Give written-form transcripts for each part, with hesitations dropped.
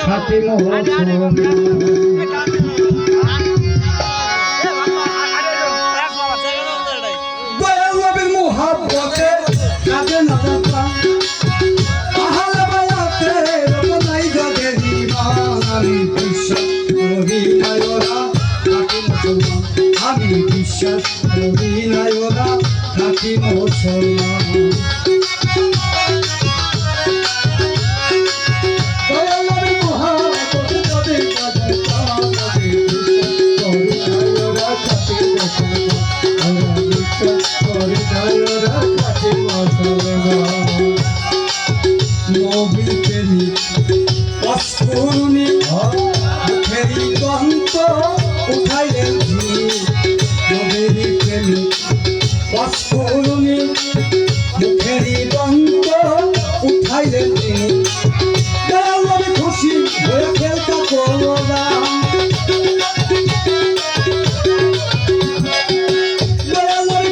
খাটি মুসলমান দয়াল নবীর মুহাব্বতে কাজে না জানতাম আহলে বায়াতে রকনাই জগে জীবন আমি বিশ্বাস করি না ওরা খাটি মুসলমান আমি বিশ্বাস করি না ওরা খাটি মুসলমান খুশি হয়ে খেলতা করোনা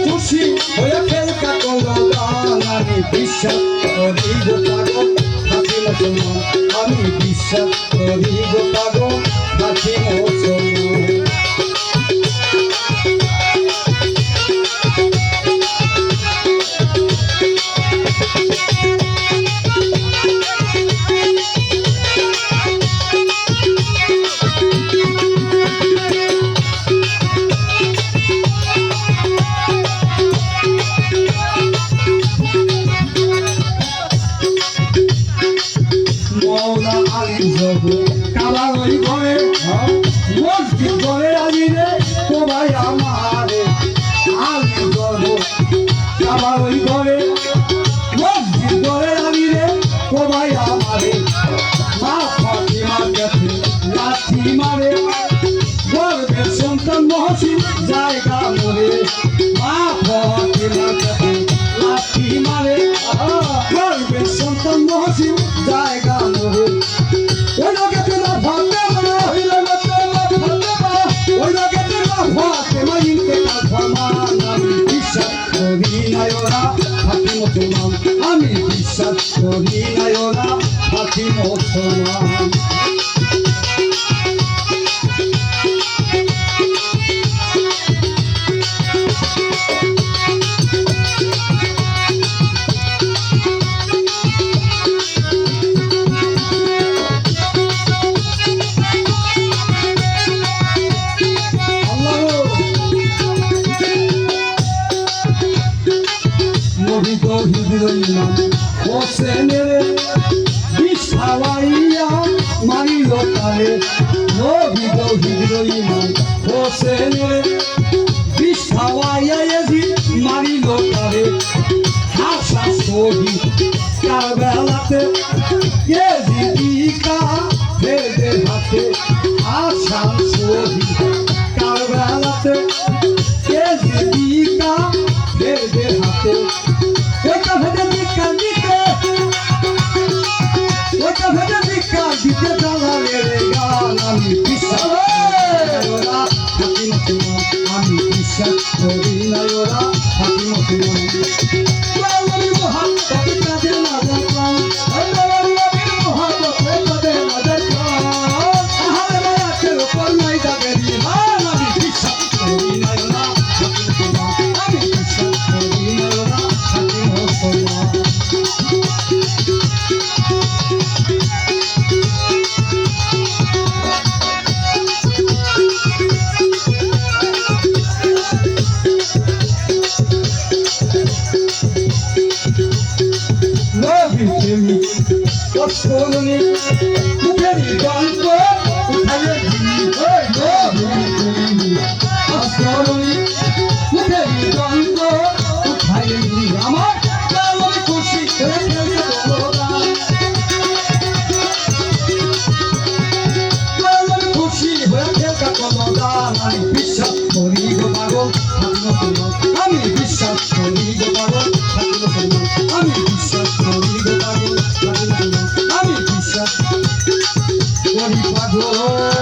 খুশি হয়ে খেলতা করোনা আমি বিশ্বাস করি গো পাগল খাটি মুসলমান আমি বিশ্বাস করি গো পাগল খাটি মুসলমান কাবার ওই ঘরে মসজিদ ঘরে আলিরে সবাই আমারে আলি গর্ব কাবার ওই ঘরে মসজিদ ঘরে আলিরে সবাই আমারে মা ফাতিমার কাছে লাঠি মারে গর্বের সন্তান মহসিন জায়গা মরে মা ফাতিমার কাছে লাঠি মারে গর্বের সন্তান মহসিন জায়গা মরে ওই লোকেতে না ভাবতে পারা হইলে ওই লোকেতে না ভাবতে মাইনকে না ফরমান আমি বিশ্বাস করি না ওরা খাটি মুসলমান আমি বিশ্বাস করি না ওরা খাটি মুসলমান হোসেনের বিষ খাওয়াইয়া মারিল তারে নবী তৌহিদ ইমাম হোসেনের বিষ খাওয়াইয়া মারিল তারে হাসা শহীদ কারবালাতে ইয়েজিদিকা ফেরদের হাতে হাসা শহীদ কারবালাতে ইয়েজিদিকা ফেরদের হাতে ওটা ভেবে ভিক্ষা দিতে দাঁড়ালে গান আমি বিশ্বাস ওরা খাটি মুসলমান আমি বিশ্বাস করি না ওরা খাটি মুসলমান কাজে না জানতাম ওপর নাই যাবে আমি বিশ্বাস করি না ওরা খাটি মুসলমান আমি বিশ্বাস করি না ওরা খাটি মুসলমান Oskoluni, Mukeri Banko, Oskoluni, Mukeri Banko, Amar, Kaloi Kushi, Kaloi Kushi, Kaloi আমি বিশ্বাস করি গো পাগল আমি বিশ্বাস করি গো পাগল আমি বিশ্বাস করি গো পাগল আমি বিশ্বাস করি পাগল